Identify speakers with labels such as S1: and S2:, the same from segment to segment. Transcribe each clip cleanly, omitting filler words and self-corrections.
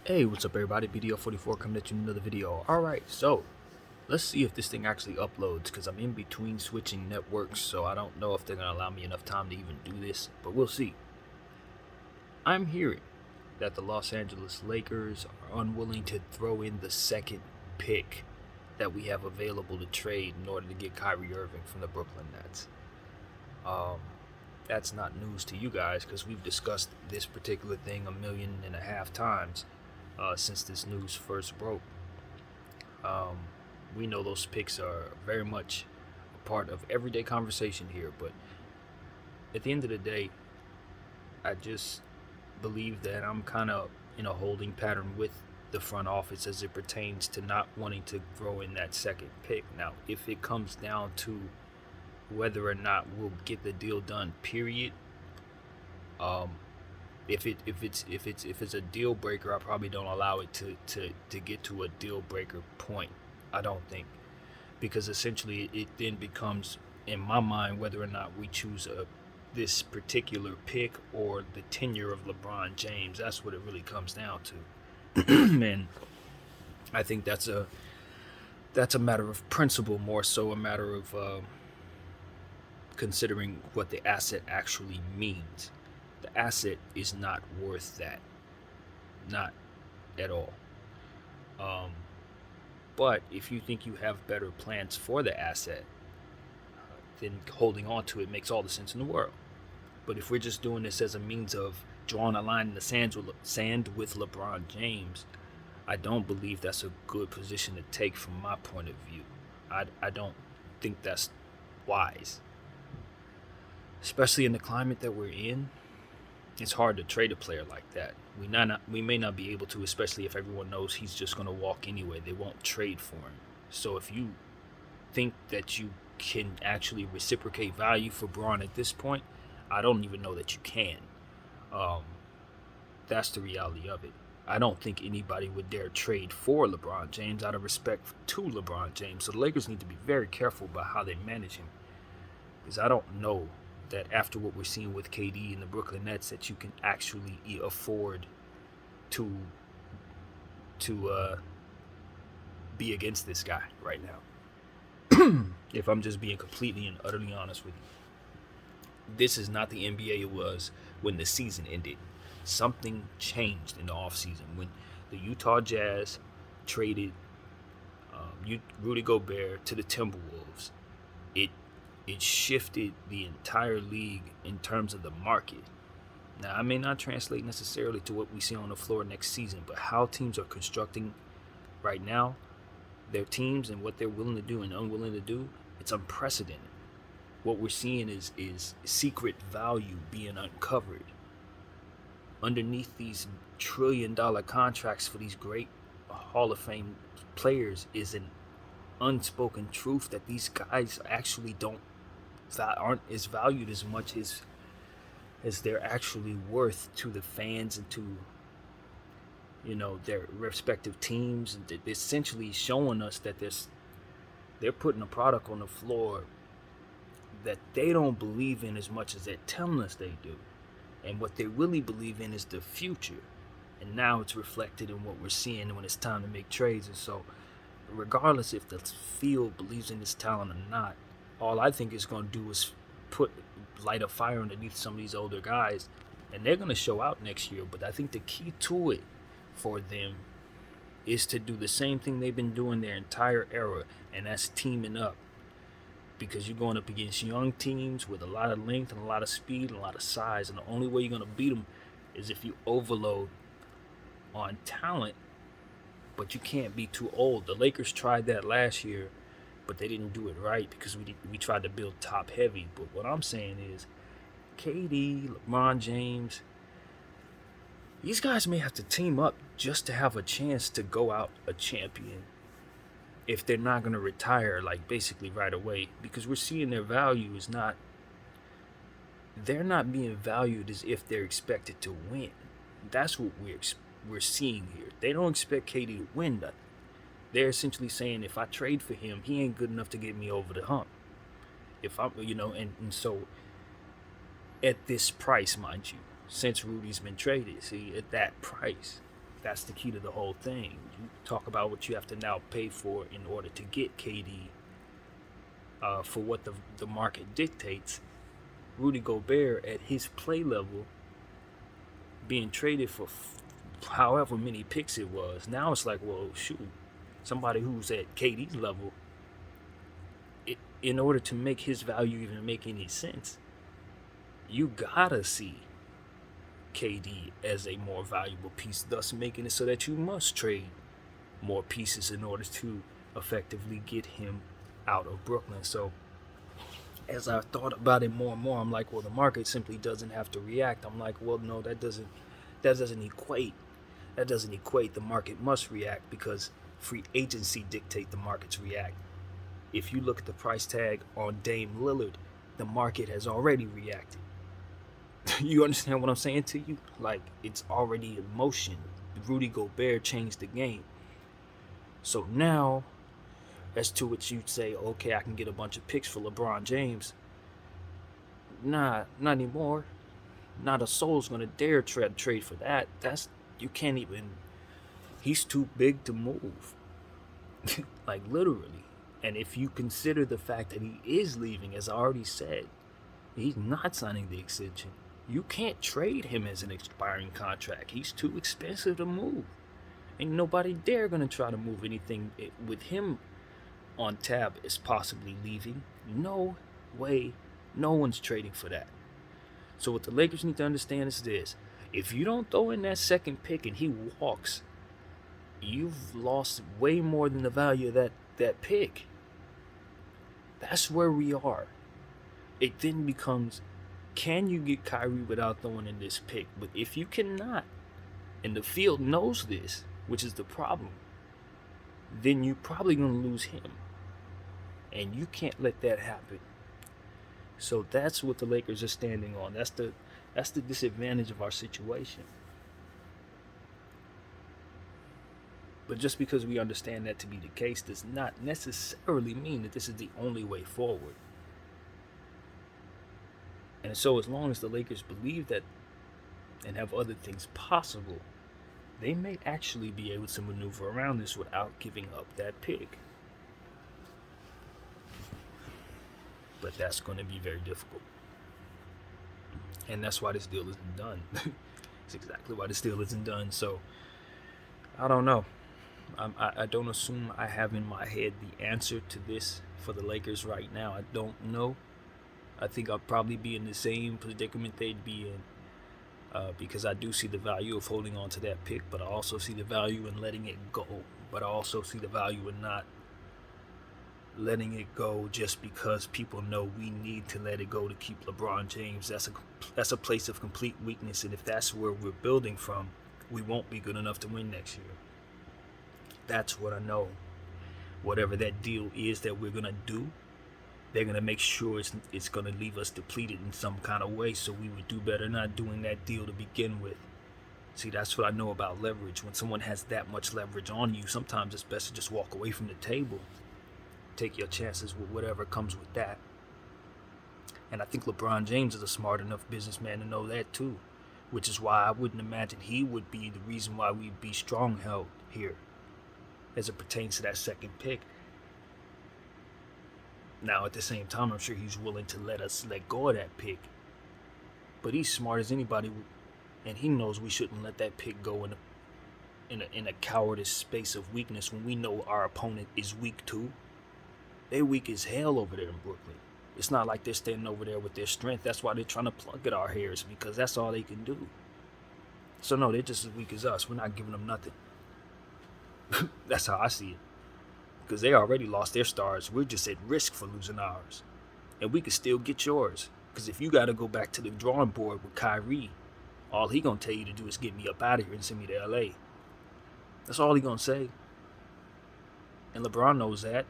S1: Hey, what's up everybody? BDO44 coming at you with another video. Alright, so let's see if this thing actually uploads because I'm in between switching networks, so I don't know if they're going to allow me enough time to even do this, but we'll see. I'm hearing that the Los Angeles Lakers are unwilling to throw in the second pick that we have available to trade in order to get Kyrie Irving from the Brooklyn Nets. That's not news to you guys because we've discussed this particular thing 1.5 million times since this news first broke. We know those picks are very much a part of everyday conversation here, but at the end of the day, I just believe that I'm kind of in a holding pattern with the front office as it pertains to not wanting to throw in that second pick. Now, if it comes down to whether or not we'll get the deal done, period. If it's a deal breaker, I probably don't allow it to get to a deal breaker point. I don't think, because essentially it then becomes, in my mind, whether or not we choose this particular pick or the tenure of LeBron James. That's what it really comes down to. And I think that's a matter of principle, more so a matter of considering what the asset actually means. The asset is not worth that, not at all. But if you think you have better plans for the asset, then holding on to it makes all the sense in the world. But if we're just doing this as a means of drawing a line in the sand with LeBron James, I don't believe that's a good position to take from my point of view. I don't think that's wise. Especially in the climate that we're in, it's hard to trade a player like that. We may not be able to, especially if everyone knows he's just going to walk anyway. They won't trade for him. So if you think that you can actually reciprocate value for Braun at this point, I don't even know that you can. That's the reality of it. I don't think anybody would dare trade for LeBron James out of respect to LeBron James. So the Lakers need to be very careful about how they manage him, because I don't know that after what we're seeing with KD and the Brooklyn Nets that you can actually afford to be against this guy right now. If I'm just being completely and utterly honest with you, this is not the NBA it was when the season ended. Something changed in the offseason when the Utah Jazz traded Rudy Gobert to the Timberwolves. It shifted the entire league in terms of the market. Now, I may not translate necessarily to what we see on the floor next season, but how teams are constructing right now, their teams and what they're willing to do and unwilling to do, it's unprecedented. What we're seeing is secret value being uncovered. Underneath these $1 trillion contracts for these great Hall of Fame players is an unspoken truth that these guys actually aren't as valued as much as they're actually worth to the fans and to their respective teams. And they're essentially showing us that they're putting a product on the floor that they don't believe in as much as they're telling us they do. And what they really believe in is the future. And now it's reflected in what we're seeing when it's time to make trades. And so regardless if the field believes in this talent or not, all I think it's going to do is light a fire underneath some of these older guys, and they're going to show out next year. But I think the key to it for them is to do the same thing they've been doing their entire era, and that's teaming up. Because you're going up against young teams with a lot of length and a lot of speed and a lot of size, and the only way you're going to beat them is if you overload on talent, but you can't be too old. The Lakers tried that last year, but they didn't do it right because we tried to build top heavy. But what I'm saying is KD, LeBron James, these guys may have to team up just to have a chance to go out a champion if they're not going to retire like basically right away, because we're seeing their value is not, they're not being valued as if they're expected to win. That's what we're seeing here. They don't expect KD to win nothing. They're essentially saying, if I trade for him, he ain't good enough to get me over the hump. If I'm, and so at this price, mind you, since Rudy's been traded, see, at that price, That's the key to the whole thing. You talk about what you have to now pay for in order to get KD for what the market dictates. Rudy Gobert at his play level being traded for however many picks it was. Now it's like, well, shoot, somebody who's at KD's level, in order to make his value even make any sense, you gotta see KD as a more valuable piece, thus making it so that you must trade more pieces in order to effectively get him out of Brooklyn. So as I thought about it more and more, I'm like, well, the market simply doesn't have to react. I'm like, well, no, that doesn't equate. That doesn't equate. The market must react because free agency dictate the markets react. If you look at the price tag on Dame Lillard, the market has already reacted. You understand what I'm saying to you? Like, it's already in motion. Rudy Gobert changed the game. So now, as to which you'd say, okay, I can get a bunch of picks for LeBron James. Nah, not anymore. Not a soul's gonna dare trade for that. You can't even. He's too big to move. Like, literally. And if you consider the fact that he is leaving, as I already said, he's not signing the extension. You can't trade him as an expiring contract. He's too expensive to move. Ain't nobody dare gonna try to move anything with him on tab as possibly leaving. No way. No one's trading for that. So what the Lakers need to understand is this. If you don't throw in that second pick and he walks, you've lost way more than the value of that pick. That's where we are. It then becomes, can you get Kyrie without throwing in this pick? But if you cannot, and the field knows this, which is the problem, then you're probably going to lose him. And you can't let that happen. So that's what the Lakers are standing on. That's the disadvantage of our situation. But just because we understand that to be the case does not necessarily mean that this is the only way forward. And so as long as the Lakers believe that and have other things possible, they may actually be able to maneuver around this without giving up that pick. But that's going to be very difficult. And that's why this deal isn't done. It's exactly why this deal isn't done. So, I don't know. I don't assume I have in my head the answer to this for the Lakers right now. I don't know. I think I'll probably be in the same predicament they'd be in. Because I do see the value of holding on to that pick, but I also see the value in letting it go. But I also see the value in not letting it go just because people know we need to let it go to keep LeBron James. That's a place of complete weakness, and if that's where we're building from, we won't be good enough to win next year. That's what I know. Whatever that deal is that we're gonna do, they're gonna make sure it's gonna leave us depleted in some kind of way, so we would do better not doing that deal to begin with. See, that's what I know about leverage. When someone has that much leverage on you, sometimes it's best to just walk away from the table. Take your chances with whatever comes with that. And I think LeBron James is a smart enough businessman to know that too, which is why I wouldn't imagine he would be the reason why we'd be strong-held here as it pertains to that second pick. Now, at the same time, I'm sure he's willing to let us let go of that pick. But he's smart as anybody, and he knows we shouldn't let that pick go in a cowardice space of weakness when we know our opponent is weak too. They're weak as hell over there in Brooklyn. It's not like they're standing over there with their strength. That's why they're trying to plug at our hairs, because that's all they can do. So no, they're just as weak as us. We're not giving them nothing. That's how I see it. Because they already lost their stars. We're just at risk for losing ours. And we can still get yours. Because if you got to go back to the drawing board with Kyrie, all he going to tell you to do is get me up out of here and send me to LA. That's all he going to say. And LeBron knows that.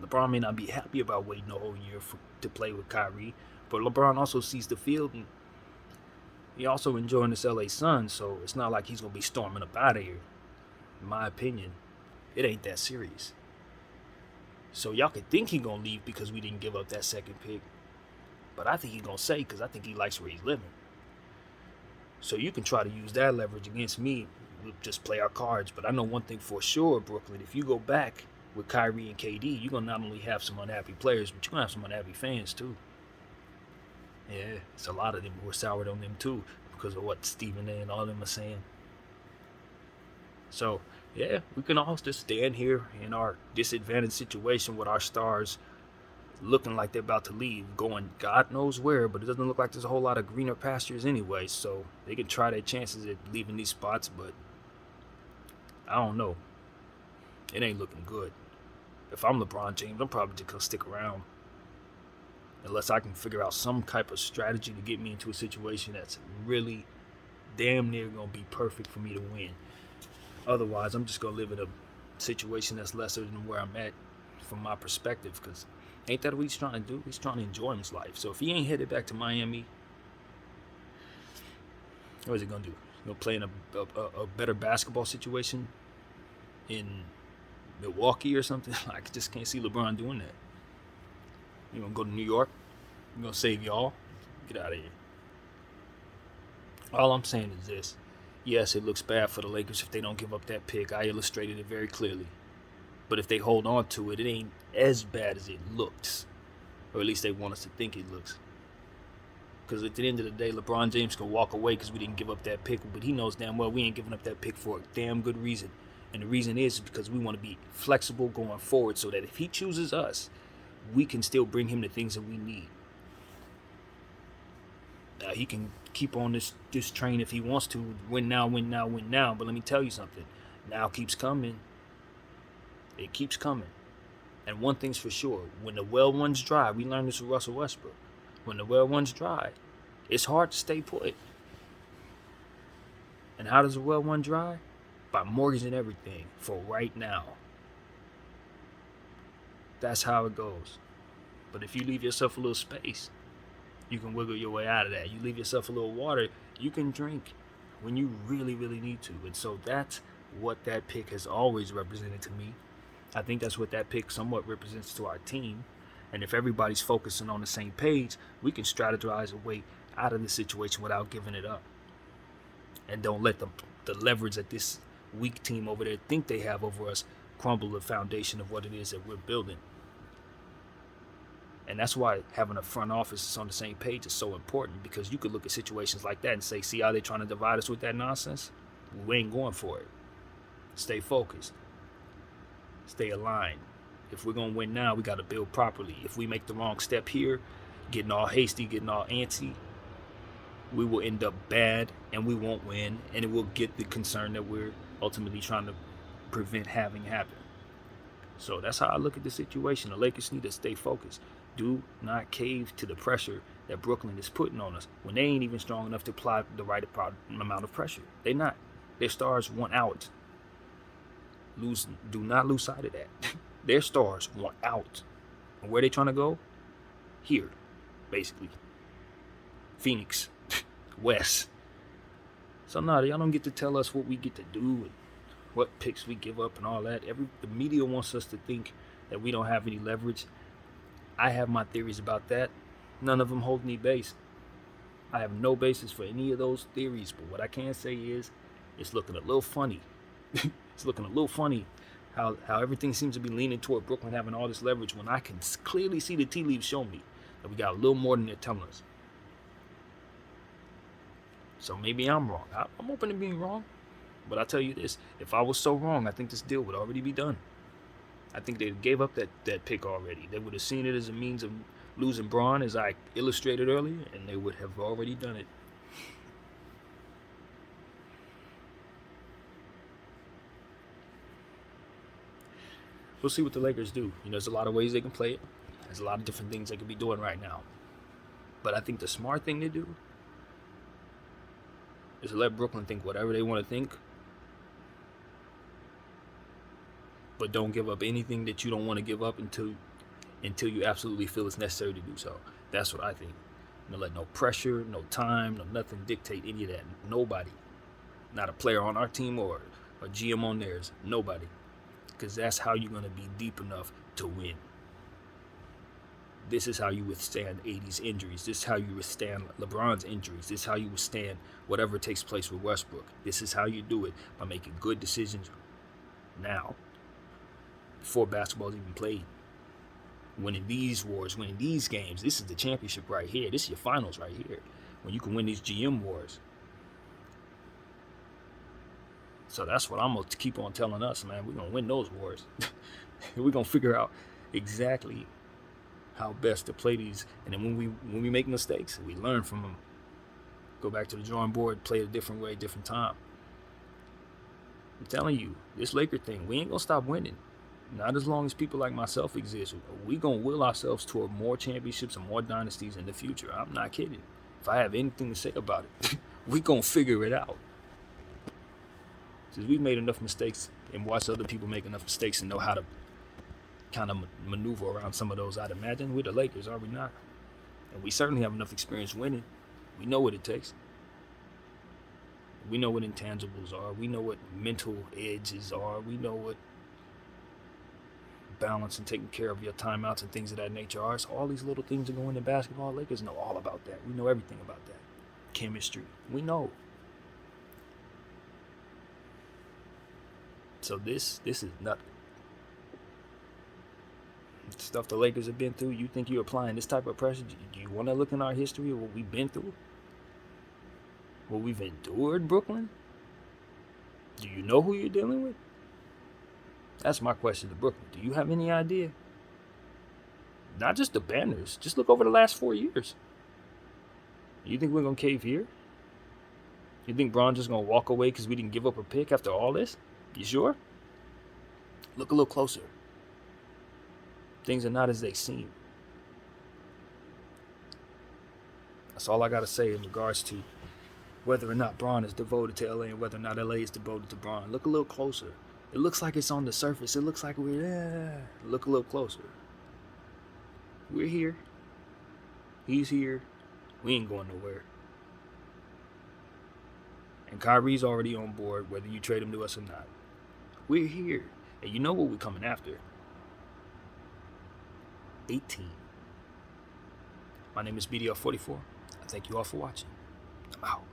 S1: LeBron may not be happy about waiting a whole year to play with Kyrie. But LeBron also sees the field, and he also enjoying this LA sun. So it's not like he's going to be storming up out of here. In my opinion, it ain't that serious. So y'all could think he gonna leave because we didn't give up that second pick. But I think he gonna say because I think he likes where he's living. So you can try to use that leverage against me we'll just play our cards. But I know one thing for sure, Brooklyn, if you go back with Kyrie and KD, you're going to not only have some unhappy players, but you're going to have some unhappy fans too. Yeah, it's a lot of them who are soured on them too because of what Stephen A and all them are saying. So, yeah, we can all just stand here in our disadvantaged situation with our stars looking like they're about to leave, going God knows where, but it doesn't look like there's a whole lot of greener pastures anyway, so they can try their chances at leaving these spots, but I don't know. It ain't looking good. If I'm LeBron James, I'm probably just gonna stick around unless I can figure out some type of strategy to get me into a situation that's really damn near gonna be perfect for me to win. Otherwise, I'm just gonna live in a situation that's lesser than where I'm at from my perspective, because ain't that what he's trying to do? He's trying to enjoy his life. So if he ain't headed back to Miami, what is he gonna do? He's gonna play in a better basketball situation in Milwaukee or something? I just can't see LeBron doing that. You gonna go to New York? You gonna save y'all? Get out of here. All I'm saying is this. Yes, it looks bad for the Lakers if they don't give up that pick. I illustrated it very clearly. But if they hold on to it, it ain't as bad as it looks. Or at least they want us to think it looks. Because at the end of the day, LeBron James can walk away because we didn't give up that pick. But he knows damn well we ain't giving up that pick for a damn good reason. And the reason is because we want to be flexible going forward so that if he chooses us, we can still bring him the things that we need. Now, he can keep on this train if he wants to. Win now, win now, win now. But let me tell you something. Now keeps coming. It keeps coming. And one thing's for sure. When the well runs dry, we learned this with Russell Westbrook. When the well runs dry, it's hard to stay put. And how does the well run dry? By mortgaging everything for right now. That's how it goes. But if you leave yourself a little space, you can wiggle your way out of that. You leave yourself a little water, you can drink when you really, really need to. And so that's what that pick has always represented to me. I think that's what that pick somewhat represents to our team. And if everybody's focusing on the same page, we can strategize a way out of the situation without giving it up. And don't let the leverage that this weak team over there think they have over us crumble the foundation of what it is that we're building. And that's why having a front office that's on the same page is so important, because you could look at situations like that and say, see how they're trying to divide us with that nonsense? We ain't going for it. Stay focused. Stay aligned. If we're going to win now, we got to build properly. If we make the wrong step here, getting all hasty, getting all antsy, we will end up bad and we won't win, and it will get the concern that we're ultimately trying to prevent having happen. So that's how I look at the situation. The Lakers need to stay focused. Do not cave to the pressure that Brooklyn is putting on us when they ain't even strong enough to apply the right amount of pressure. They're not. Their stars want out. Do not lose sight of that. Their stars want out. And where they trying to go? Here, basically. Phoenix, West. So y'all don't get to tell us what we get to do and what picks we give up and all that. The media wants us to think that we don't have any leverage. I have my theories about that. None of them hold any base. I have no basis for any of those theories. But what I can say is, it's looking a little funny. It's looking a little funny how everything seems to be leaning toward Brooklyn having all this leverage when I can clearly see the tea leaves show me that we got a little more than they're telling us. So maybe I'm wrong. I'm open to being wrong. But I tell you this, if I was so wrong, I think this deal would already be done. I think they gave up that pick already. They would have seen it as a means of losing Braun, as I illustrated earlier, and they would have already done it. We'll see what the Lakers do. There's a lot of ways they can play it. There's a lot of different things they could be doing right now. But I think the smart thing to do is to let Brooklyn think whatever they want to think, but don't give up anything that you don't want to give up until you absolutely feel it's necessary to do so. That's what I think. Let no pressure, no time, no nothing dictate any of that. Nobody. Not a player on our team or a GM on theirs. Nobody. Because that's how you're going to be deep enough to win. This is how you withstand 80s injuries. This is how you withstand LeBron's injuries. This is how you withstand whatever takes place with Westbrook. This is how you do it, by making good decisions now, before basketball's even played. Winning these wars, winning these games. This is the championship right here. This is your finals right here, when you can win these GM wars. So that's what I'm going to keep on telling us, man. We're going to win those wars. We're going to figure out exactly how best to play these. And then when we make mistakes, we learn from them. Go back to the drawing board, play it a different way, different time. I'm telling you, this Laker thing, we ain't going to stop winning. Not as long as people like myself exist. We going to will ourselves toward more championships and more dynasties in the future. I'm not kidding. If I have anything to say about it, we going to figure it out. Since we've made enough mistakes and watched other people make enough mistakes and know how to kind of maneuver around some of those, I'd imagine we're the Lakers, are we not? And we certainly have enough experience winning. We know what it takes. We know what intangibles are. We know what mental edges are. We know what balance and taking care of your timeouts and things of that nature are. So all these little things that go into basketball, Lakers know all about that. We know everything about that. Chemistry. We know. So this is nothing. The stuff the Lakers have been through, you think you're applying this type of pressure? Do you want to look in our history of what we've been through? What we've endured, Brooklyn? Do you know who you're dealing with? That's my question to Brooklyn. Do you have any idea? Not just the banners. Just look over the last 4 years. You think we're going to cave here? You think Bron just going to walk away because we didn't give up a pick after all this? You sure? Look a little closer. Things are not as they seem. That's all I got to say in regards to whether or not Bron is devoted to LA and whether or not LA is devoted to Bron. Look a little closer. It looks like it's on the surface. It looks like we're Look a little closer. We're here. He's here. We ain't going nowhere. And Kyrie's already on board, whether you trade him to us or not. We're here. And you know what we're coming after. 18. My name is BDL44. I thank you all for watching. I'm out.